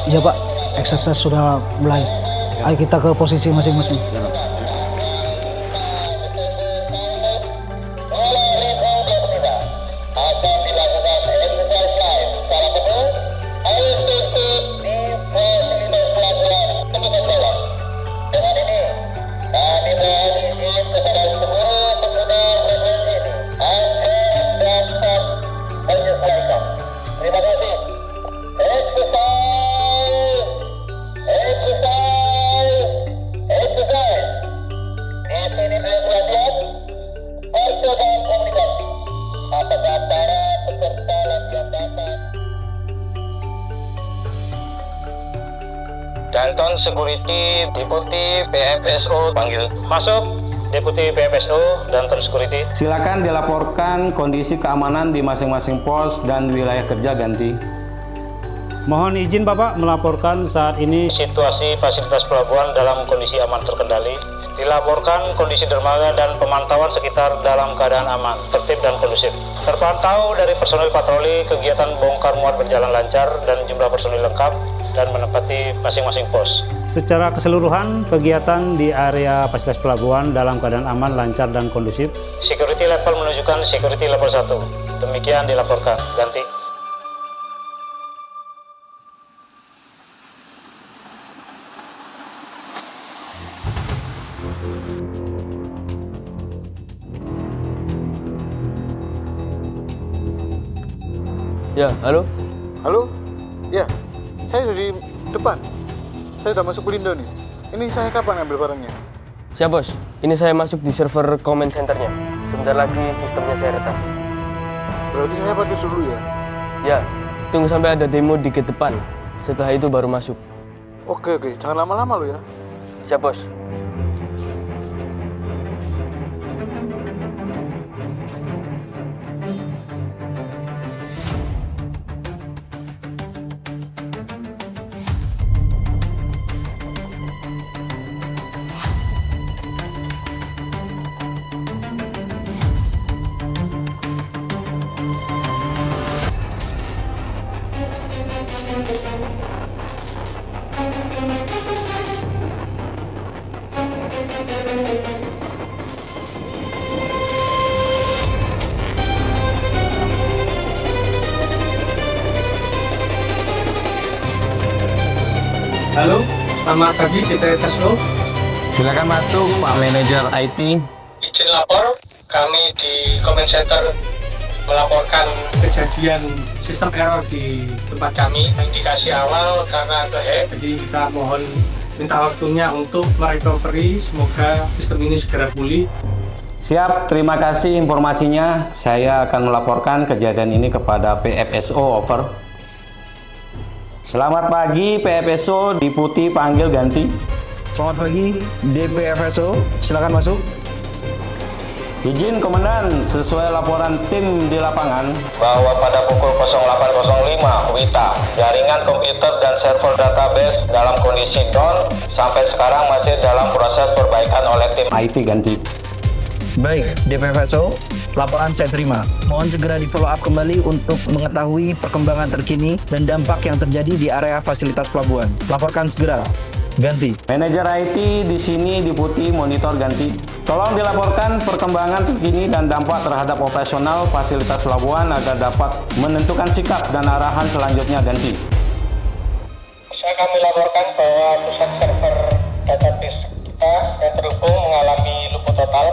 Iya Pak, exercise sudah mulai. Ayo kita ke posisi masing-masing. Dalton Security, Deputi PFSO panggil. Masuk, Deputi PFSO, Dalton Security. Silakan dilaporkan kondisi keamanan di masing-masing pos dan wilayah kerja ganti. Mohon izin Bapak melaporkan saat ini Situasi fasilitas pelabuhan dalam kondisi aman terkendali. Dilaporkan kondisi dermaga dan pemantauan sekitar dalam keadaan aman, tertib dan kondusif. Terpantau dari personil patroli kegiatan bongkar muat berjalan lancar dan jumlah personil lengkap dan menempati masing-masing pos. secara keseluruhan kegiatan di area fasilitas pelabuhan dalam keadaan aman, lancar, dan kondusif. Security level menunjukkan security level 1. Demikian dilaporkan. Ganti. Ya, halo? Halo? Ya, saya dari depan. Saya udah masuk Bulindo nih. Ini saya kapan ambil barangnya? Siap, Bos. Ini saya masuk di server comment centernya. Sebentar lagi sistemnya saya retas. Berarti saya pakai dulu ya? Ya, tunggu sampai ada demo di gate depan. Setelah itu baru masuk. Oke, jangan lama-lama lo ya. Siap, Bos. Halo, selamat pagi di PFSO. Silakan masuk Pak Manajer IT. Izin lapor, kami di comment center melaporkan kejadian sistem error di tempat kami. Indikasi awal karena kehack, jadi kita mohon minta waktunya untuk merecovery. Semoga sistem ini segera pulih. Siap, terima kasih informasinya. Saya akan melaporkan kejadian ini kepada PFSO, over. Selamat pagi PFSO, Deputi panggil ganti. Selamat pagi, DPFSO, silakan masuk. Izin Komandan, sesuai laporan tim di lapangan, Bahwa pada pukul 08.05 WITA, jaringan komputer dan server database dalam kondisi down sampai sekarang masih dalam proses perbaikan oleh tim IT ganti. Baik, DPFSO, laporan saya terima. Mohon segera di-follow up kembali untuk mengetahui perkembangan terkini dan dampak yang terjadi di area fasilitas pelabuhan. Laporkan segera. Ganti. Manajer IT di sini Deputi monitor ganti. Tolong dilaporkan perkembangan terkini dan dampak terhadap operasional fasilitas pelabuhan agar dapat menentukan sikap dan arahan selanjutnya ganti. Bisa kami laporkan bahwa pusat server database kita yang terhubung mengalami lumpuh total.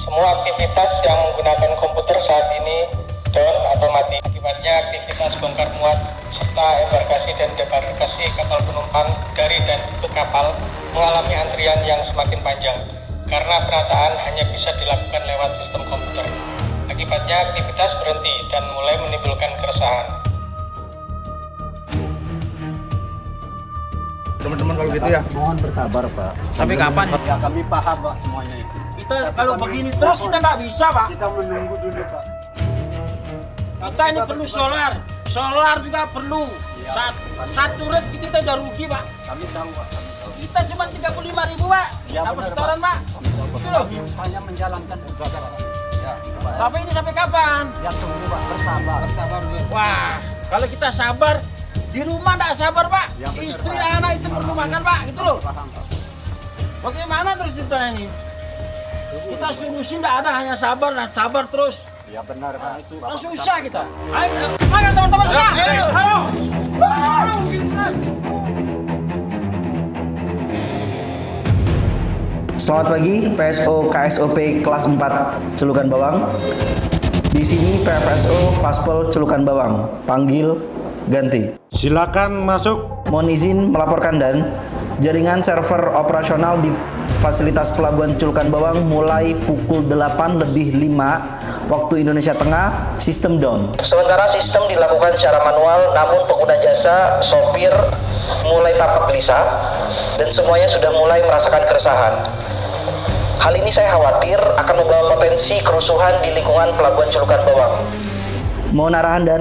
Semua aktivitas yang menggunakan komputer saat ini down atau mati. Akibatnya aktivitas bongkar muat serta embarkasi dan debarkasi kapal penumpang dari dan untuk kapal mengalami antrian yang semakin panjang karena penataan hanya bisa dilakukan lewat sistem komputer. Akibatnya aktivitas berhenti dan mulai menimbulkan keresahan. Teman-teman kalau gitu ya. Mohon bersabar, Pak. Sampai kapan? Ya, kami paham, Pak, semuanya itu. Kita kalau begini terus kita nggak bisa, Pak. Kita menunggu dulu, Pak. Kita ini perlu solar. Solar juga perlu. Satu red kita udah rugi, Pak. Kami tahu, Pak. Kita cuma 35.000, Pak. Ya, Apa benar, setoran, Pak? Itu loh. Hanya menjalankan tugas, Pak. Ya, Tapi ini sampai kapan? ya tunggu, Pak. Bersabar. Wah, kalau kita sabar, Di rumah nggak sabar Pak. Istri anak itu perlu makan Pak, gitu loh. Bagaimana terus kita ini? Kita solusi nggak ada, hanya sabar dan sabar terus. Ya benar Pak. Kan susah kita. Ayo teman-teman semua. Ayo. Selamat pagi PSO KSOP kelas 4 Celukan Bawang. Di sini PFSO Faspel Celukan Bawang. Panggil ganti. Silakan masuk. Mohon izin melaporkan dan jaringan server operasional di fasilitas pelabuhan Celukan Bawang mulai pukul 8:05 waktu Indonesia Tengah, sistem down. Sementara sistem dilakukan secara manual, namun pengguna jasa, sopir mulai tampak gelisah dan semuanya sudah mulai merasakan keresahan. Hal ini saya khawatir akan membawa potensi kerusuhan di lingkungan pelabuhan Celukan Bawang. Mohon arahan dan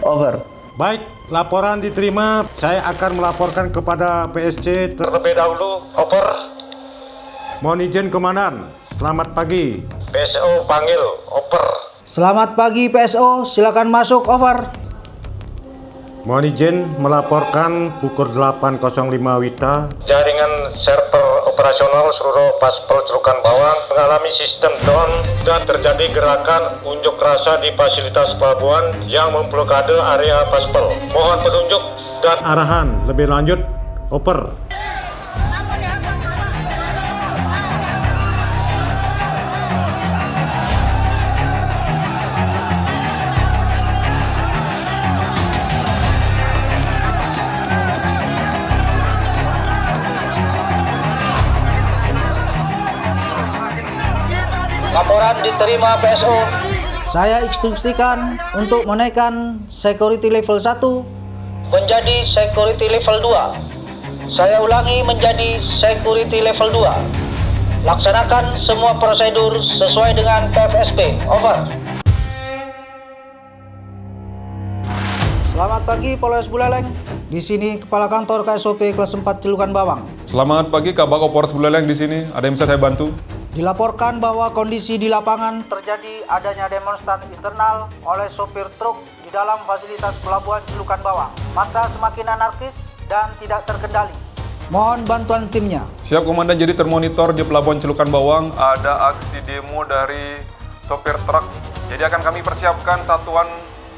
over. Baik, laporan diterima. Saya akan melaporkan kepada PSC terlebih dahulu. Over. Mohon izin Komandan. Selamat pagi. PSO panggil. Over. Selamat pagi PSO, silakan masuk. Over. Mohon izin melaporkan pukul 8.05 WITA. Jaringan server operasional seluruh Faspel Celukan Bawang mengalami sistem down dan terjadi gerakan unjuk rasa di fasilitas pelabuhan yang memblokade area Faspel. Mohon petunjuk dan arahan lebih lanjut. Over. Laporan diterima PSO. Saya instruksikan untuk menaikkan security level 1 Menjadi security level 2. Saya ulangi, menjadi security level 2. Laksanakan semua prosedur sesuai dengan PFSP. Over. Selamat pagi Polres Buleleng. Di sini Kepala Kantor KSOP kelas 4 Celukan Bawang. Selamat pagi Kabak Polres Buleleng di sini. Ada yang bisa saya bantu? Dilaporkan bahwa kondisi di lapangan terjadi adanya demonstran internal oleh sopir truk di dalam fasilitas pelabuhan Celukan Bawang. Massa semakin anarkis dan tidak terkendali. Mohon bantuan timnya. Siap Komandan, jadi termonitor di Pelabuhan Celukan Bawang ada aksi demo dari sopir truk. Jadi akan kami persiapkan satuan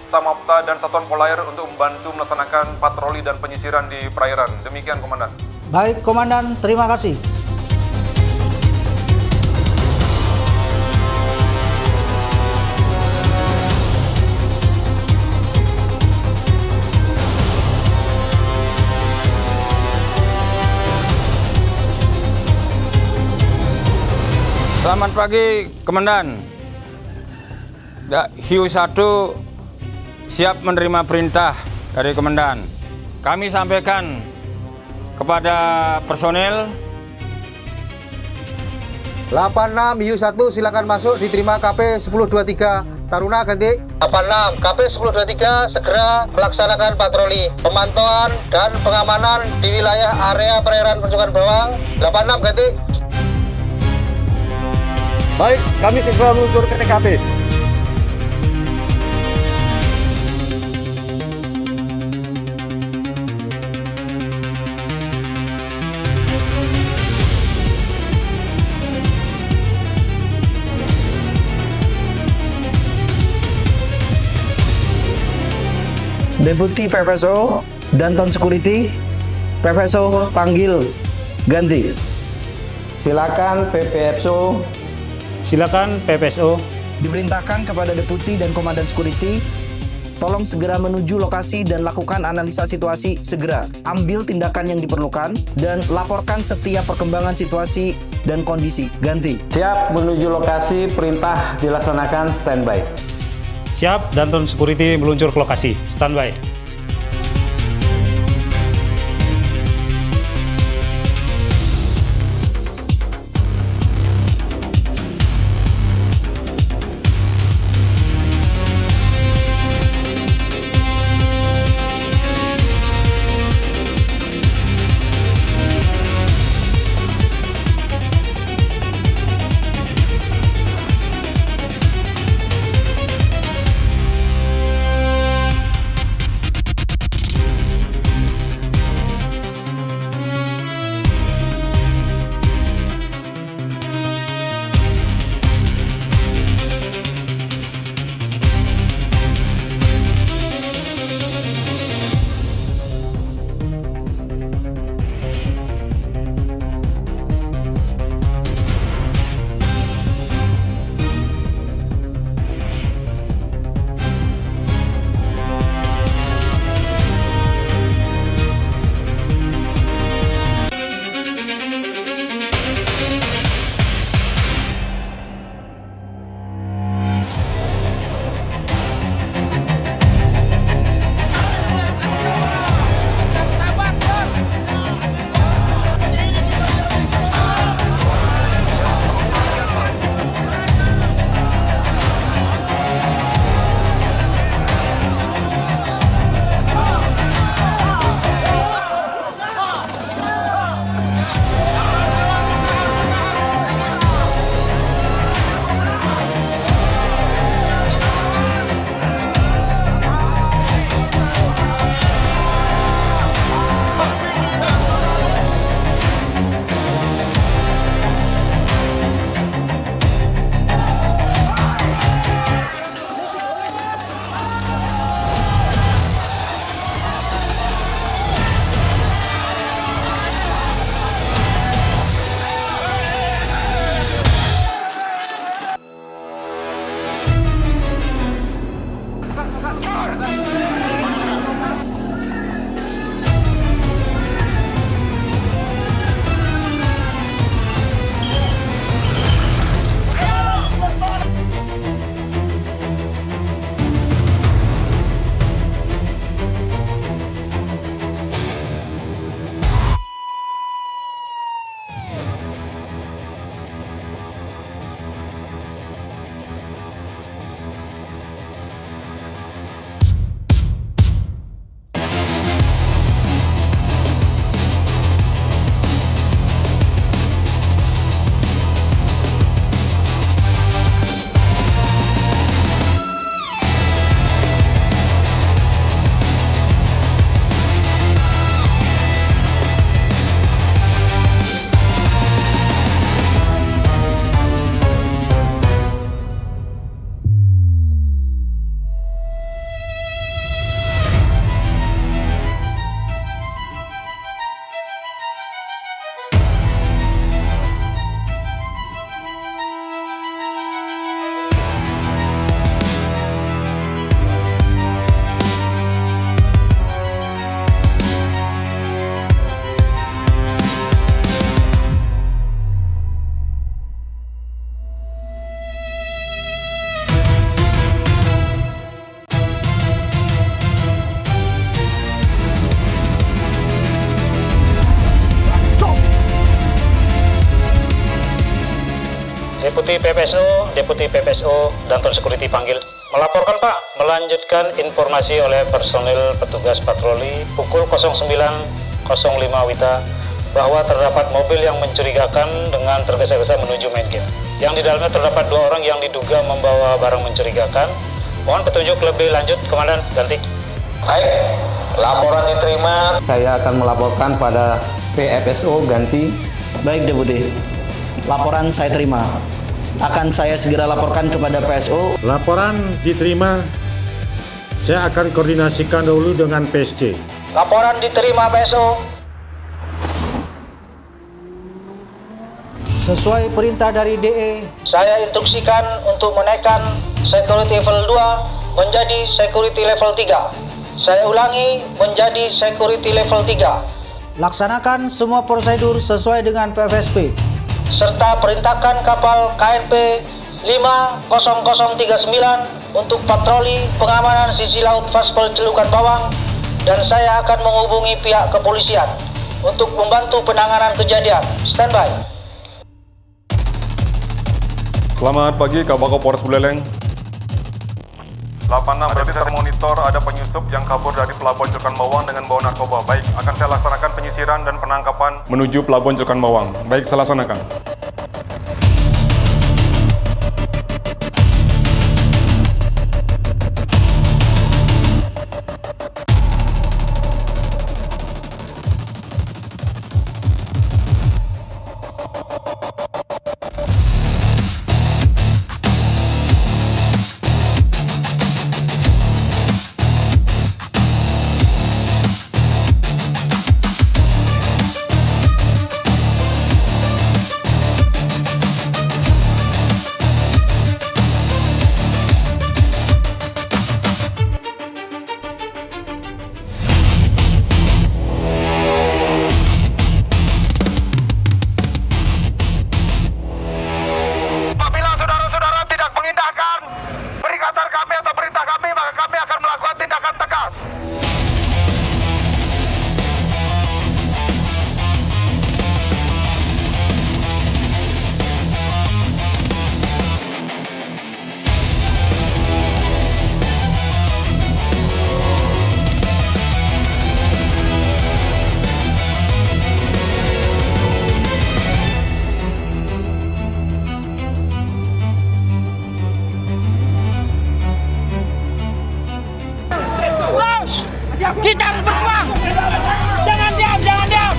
Samapta dan satuan Polair untuk membantu melaksanakan patroli dan penyisiran di perairan. Demikian Komandan. Baik Komandan, terima kasih. Selamat pagi, Komandan. Hiu 1 siap menerima perintah dari Komandan. Kami sampaikan kepada personel. 86 Hiu 1 silakan masuk, diterima KP 1023 Taruna ganti. 86 KP 1023 segera melaksanakan patroli, pemantauan dan pengamanan di wilayah area perairan Celukan Bawang. 86 ganti. Baik, kami segera meluncur ke TKP. Deputi PFSO, Danton Security, PFSO panggil ganti. Silakan PPFSO. Silakan PPSO. Diperintahkan kepada Deputi dan Komandan Security, tolong segera menuju lokasi dan lakukan analisa situasi segera. Ambil tindakan yang diperlukan dan laporkan setiap perkembangan situasi dan kondisi. Ganti. Siap menuju lokasi, perintah dilaksanakan, standby. Siap, Danton Security meluncur ke lokasi. Standby. Deputi PPSO, Deputi PPSO, dan Ton Security panggil. Melaporkan Pak, melanjutkan informasi oleh personil petugas patroli pukul 09.05 WITA bahwa terdapat mobil yang mencurigakan dengan tergesa-gesa menuju main gate. Yang di dalamnya terdapat 2 orang yang diduga membawa barang mencurigakan. Mohon petunjuk lebih lanjut, Komandan. Ganti. Baik, laporan diterima. Saya akan melaporkan pada PFSO Ganti. Baik, Deputi. Laporan saya terima. Akan saya segera laporkan kepada PSO. Laporan diterima. Saya akan koordinasikan dulu dengan PSC. Laporan diterima PSO. Sesuai perintah dari DE, saya instruksikan untuk menaikkan security level 2 menjadi security level 3. Saya ulangi, menjadi security level 3. Laksanakan semua prosedur sesuai dengan PFSP, serta perintahkan kapal KNP 50039 untuk patroli pengamanan sisi laut Vaspel Celukan Bawang, dan saya akan menghubungi pihak kepolisian untuk membantu penanganan kejadian. Standby. Selamat pagi, Kabako Polres Buleleng. 86, berarti dari monitor ada penyusup yang kabur dari Pelabuhan Celukan Bawang dengan bawa narkoba. Baik, akan saya laksanakan penyisiran dan penangkapan menuju Pelabuhan Celukan Bawang. Baik, saya laksanakan. Kita harus berjuang. Jangan diam, jangan diam.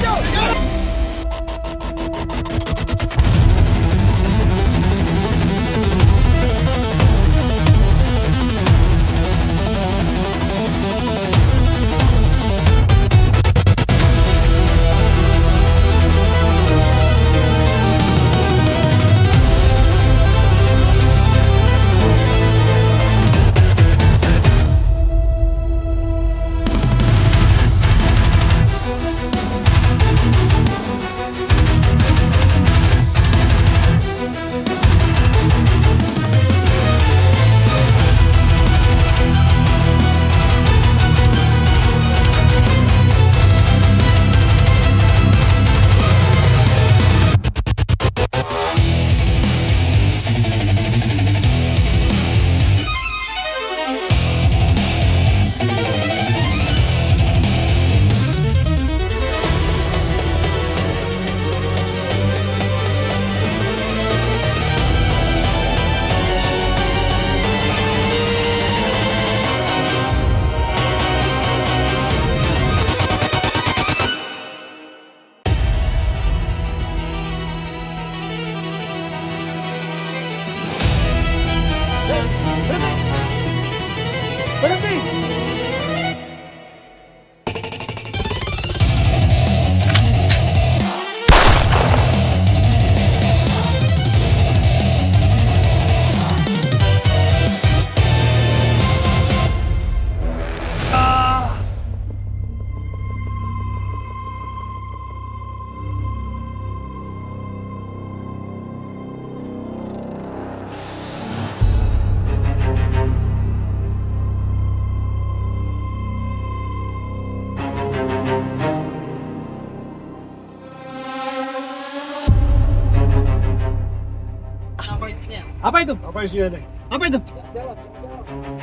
itu? Apa isinya nih? Apa itu?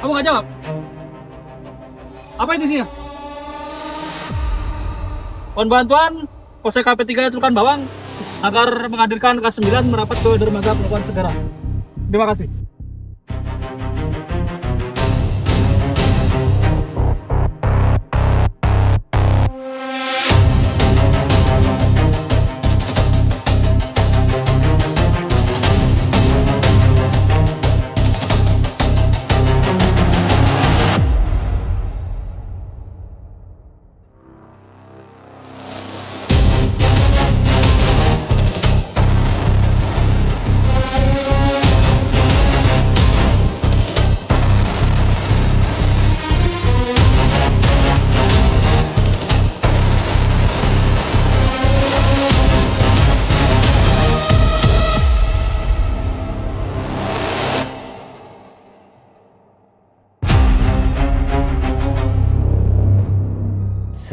Kamu nggak jawab? Apa itu isinya? Mohon bantuan Polsek KP3 Celukan Bawang agar menghadirkan K9 merapat ke dermaga pelabuhan segera. Terima kasih.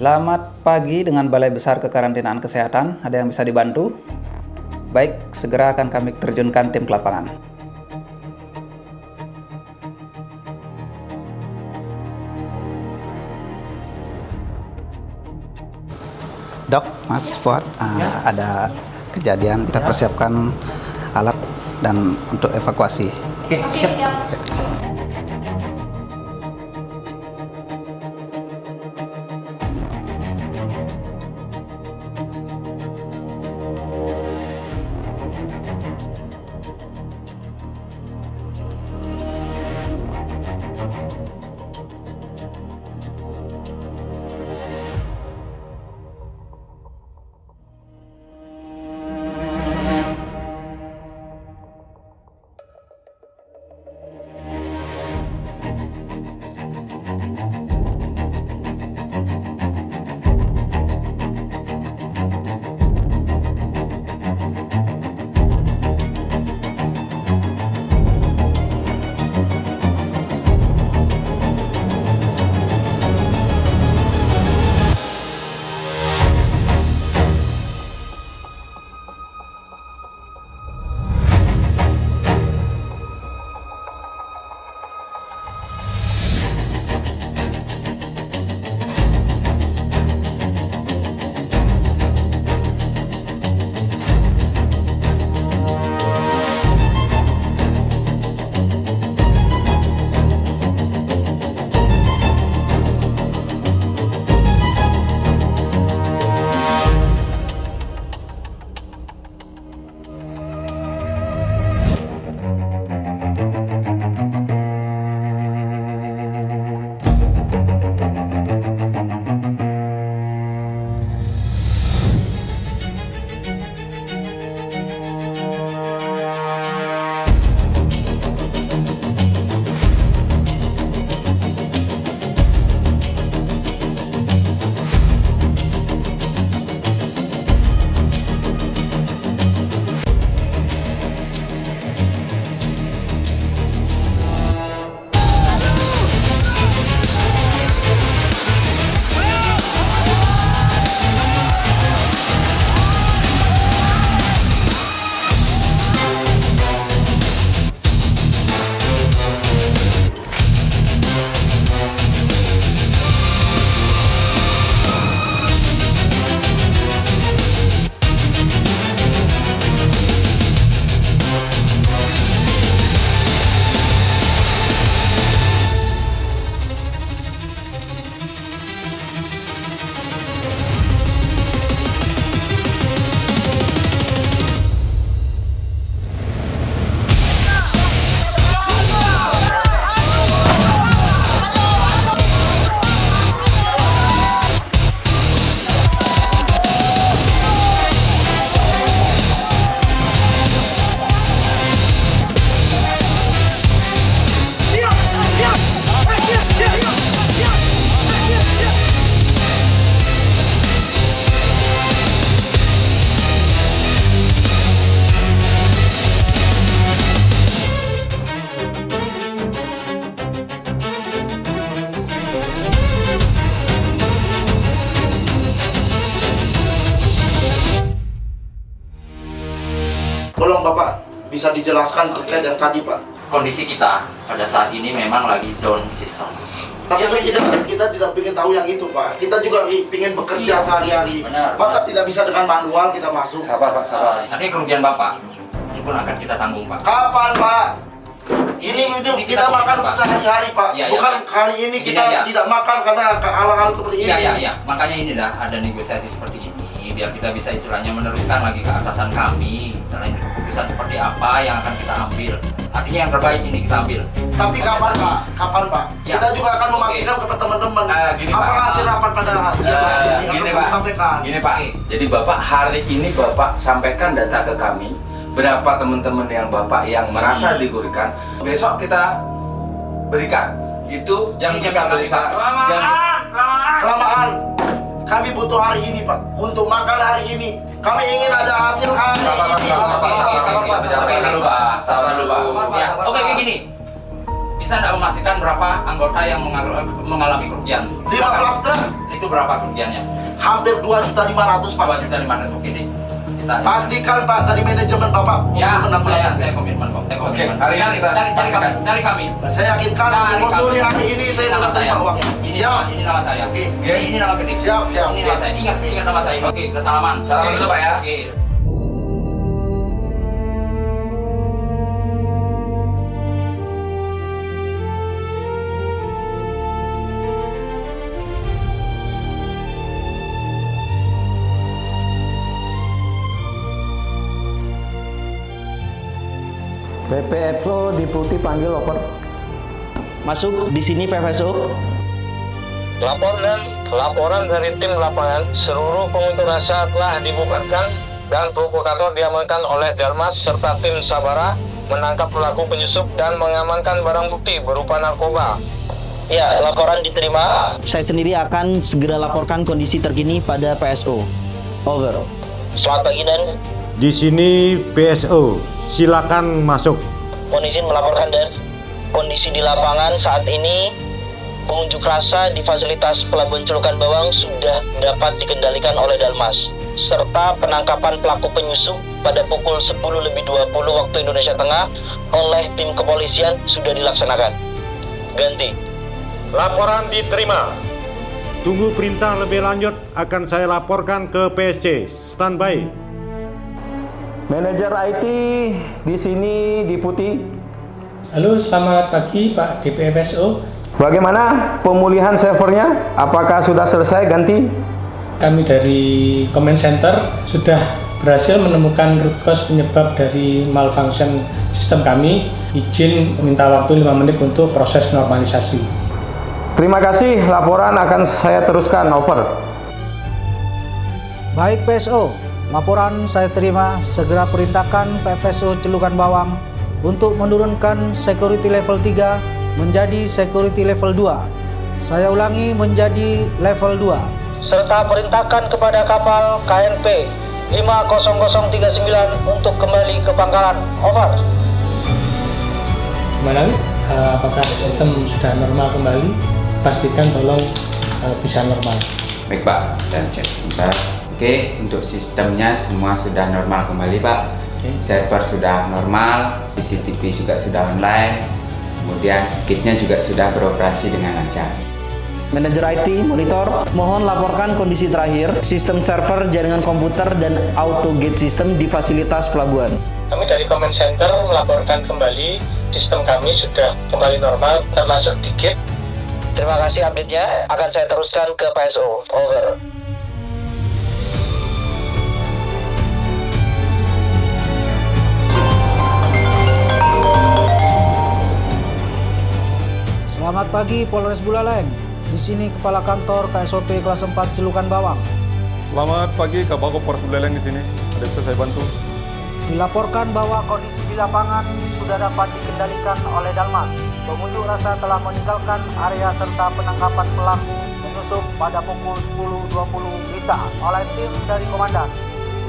Selamat pagi dengan Balai Besar Kekarantinaan Kesehatan. Ada yang bisa dibantu? Baik, segera akan kami terjunkan tim ke lapangan. Dok, Mas Fuad, ada kejadian, kita persiapkan alat dan untuk evakuasi. Oke, siap. bisa dijelaskan terkait dengan tadi Pak? Kondisi kita pada saat ini memang lagi down sistem. Tapi kita tidak ingin tahu yang itu Pak. Kita juga ingin bekerja sehari-hari. Masa tidak bisa dengan manual kita masuk? Sabar Pak, sabar. Nanti kerugian Bapak itu pun akan kita tanggung Pak. Kapan Pak? Ini kita makan sehari-hari Pak. Bukan hari ini kita tidak makan karena hal-hal seperti ini. Iya. Makanya ini dah ada negosiasi seperti ini biar kita bisa istilahnya meneruskan lagi ke atasan kami. Istilahnya keputusan seperti apa yang akan kita ambil. Artinya yang terbaik ini kita ambil. Tapi kapan Pak? Kapan Pak? Kita juga akan memastikan kepada teman-teman apa hasil rapat pada gini Pak. Gini Pak. Jadi Bapak hari ini Bapak sampaikan data ke kami. Berapa teman-teman yang Bapak yang merasa digurikan, besok kita berikan. Itu yang bisa kelamaan. Kami butuh hari ini Pak, untuk makan hari ini. Kami ingin ada hasil hari ini. Sabar dulu Pak. Oke kayak gini. Bisa nggak memastikan berapa anggota yang mengalami kerugian? 15 truk. Itu berapa kerugiannya? Hampir 2.500.000 Pak. 2.500.000 oke deh. Pastikan Pak dari manajemen Bapak. Ya, saya komitmen Pak. Oke, hari ini kita cari kami. Saya yakinkan untuk sore hari ini saya sudah terima uangnya. Siap. Ini nama saya. Oke. Ini nama gede. Siap. Ini nama saya. Ingat nama saya. Oke, kita salaman. Salaman dulu Pak ya. Oke. PPSO Deputi panggil over. Masuk di sini PFSO. Laporan dari tim lapangan, seluruh pengunjuk rasa telah dibubarkan dan provokator diamankan oleh Dalmas serta tim Sabara, menangkap pelaku penyusup dan mengamankan barang bukti berupa narkoba. Ya, laporan diterima. Saya sendiri akan segera laporkan kondisi terkini pada PSO. Over. Selamat pagi Dan. Di sini PSO, silakan masuk. Mohon izin melaporkan Dan. Kondisi di lapangan saat ini pengunjuk rasa di fasilitas Pelabuhan Celukan Bawang sudah dapat dikendalikan oleh Dalmas, serta penangkapan pelaku penyusup pada pukul 10.20 waktu Indonesia Tengah oleh tim kepolisian sudah dilaksanakan. Ganti. Laporan diterima. Tunggu perintah lebih lanjut akan saya laporkan ke PSC. Standby. Manajer IT di sini Deputi. Halo, selamat pagi Pak DPFSO. Bagaimana pemulihan servernya? Apakah sudah selesai ganti? Kami dari Command Center sudah berhasil menemukan root cause penyebab dari malfunction sistem kami. Izin minta waktu 5 menit untuk proses normalisasi. Terima kasih, laporan akan saya teruskan. Over. Baik PSO, laporan saya terima. Segera perintahkan PFSO Celukan Bawang untuk menurunkan security level 3 menjadi security level 2. Saya ulangi, menjadi level 2. Serta perintahkan kepada kapal KNP 50039 untuk kembali ke pangkalan. Over. Gimana? Apakah sistem sudah normal kembali? Pastikan tolong bisa normal. Baik Pak, dan cek sebentar. Oke, untuk sistemnya semua sudah normal kembali Pak. Server sudah normal, CCTV juga sudah online, kemudian kitnya juga sudah beroperasi dengan lancar. Manajer IT, monitor, mohon laporkan kondisi terakhir sistem server, jaringan komputer, dan auto gate system di fasilitas pelabuhan. Kami dari Command Center melaporkan kembali sistem kami sudah kembali normal, termasuk di gate. Terima kasih update-nya. Akan saya teruskan ke PSO. Over. Selamat pagi Polres Buleleng. Di sini Kepala Kantor KSOP kelas 4 Celukan Bawang. Selamat pagi, Kabako Polres Buleleng di sini. Ada bisa saya bantu? Dilaporkan bahwa kondisi di lapangan sudah dapat dikendalikan oleh Dalmas. Pengunjuk rasa telah meninggalkan area serta penangkapan pelaku penyusup pada pukul 10.20 WITA oleh tim dari Komandan.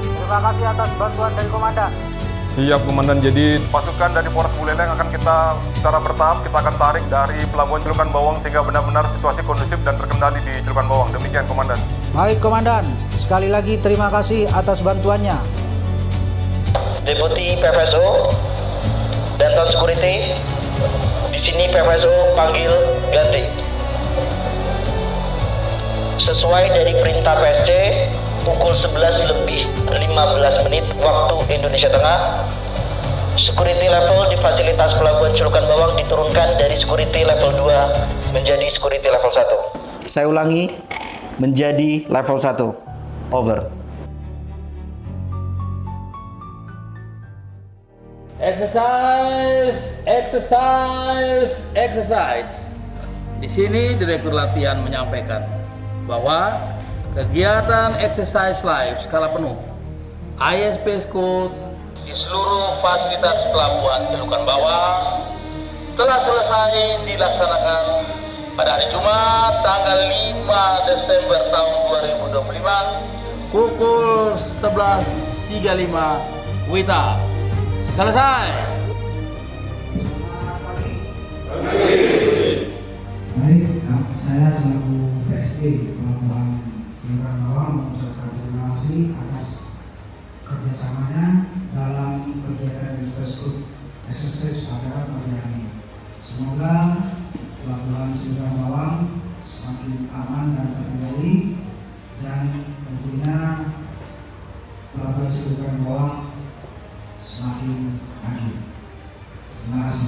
Terima kasih atas bantuan dari Komandan. Siap Komandan, jadi pasukan dari Polres Buleleng akan kita secara bertahap kita akan tarik dari Pelabuhan Celukan Bawang sehingga benar-benar situasi kondusif dan terkendali di Celukan Bawang. Demikian Komandan. Baik Komandan, sekali lagi terima kasih atas bantuannya. Deputi PFSO, Danton Security, di sini PFSO panggil ganti. Sesuai dari perintah PSC, pukul 11:15 waktu Indonesia Tengah, security level di fasilitas Pelabuhan Celukan Bawang diturunkan dari security level 2 menjadi security level 1. Saya ulangi, menjadi level 1. Over. Exercise. Di sini Direktur Latihan menyampaikan bahwa kegiatan exercise live skala penuh ISP Scout di seluruh fasilitas Pelabuhan Celukan Bawang telah selesai dilaksanakan pada hari Jumat tanggal 5 Desember tahun 2025 pukul 11.35 WITA. Selesai. Baik, saya selaku PSD Pelabuhan Celukan Bawang mengucapkan terima kasih atas kerjasamanya dalam kegiatan Scout exercise pada pagi hari ini. Semoga Pelabuhan Celukan Bawang semakin aman dan terkendali, dan tentunya Pelabuhan Celukan Bawang semakin maju. Terima kasih.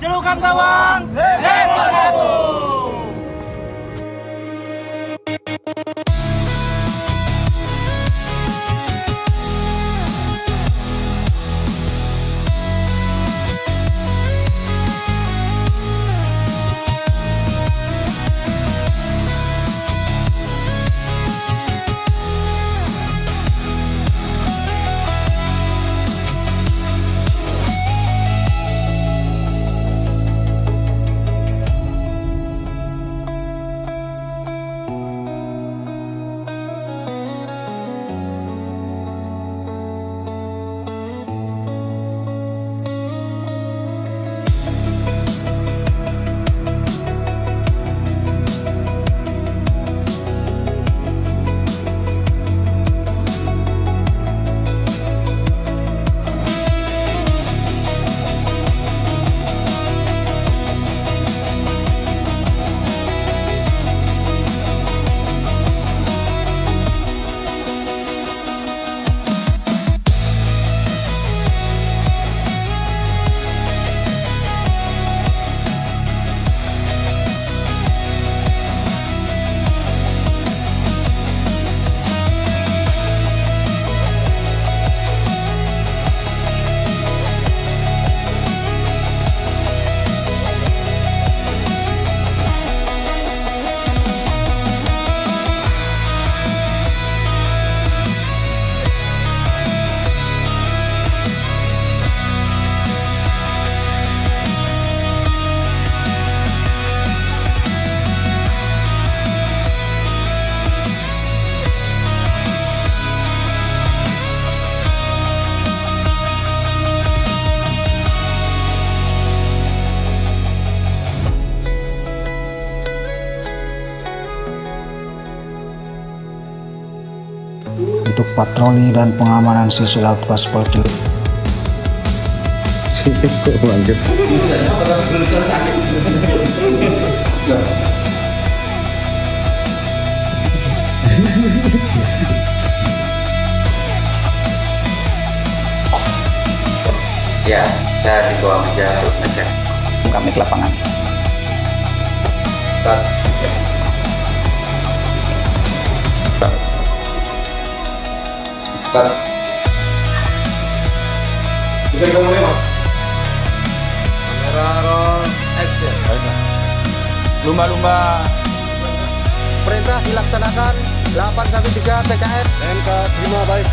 Celukan Bawang, level 1. untuk patroli dan pengamanan sisi laut Paspol Cilik. Kok lanjut? Ya, saya dibawa meja untuk ngecek. Kami ke lapangan. Bisa dimulai, Mas. Kamera roll action. Lumba-lumba. Perintah dilaksanakan 813 TKM. TNK terima baik.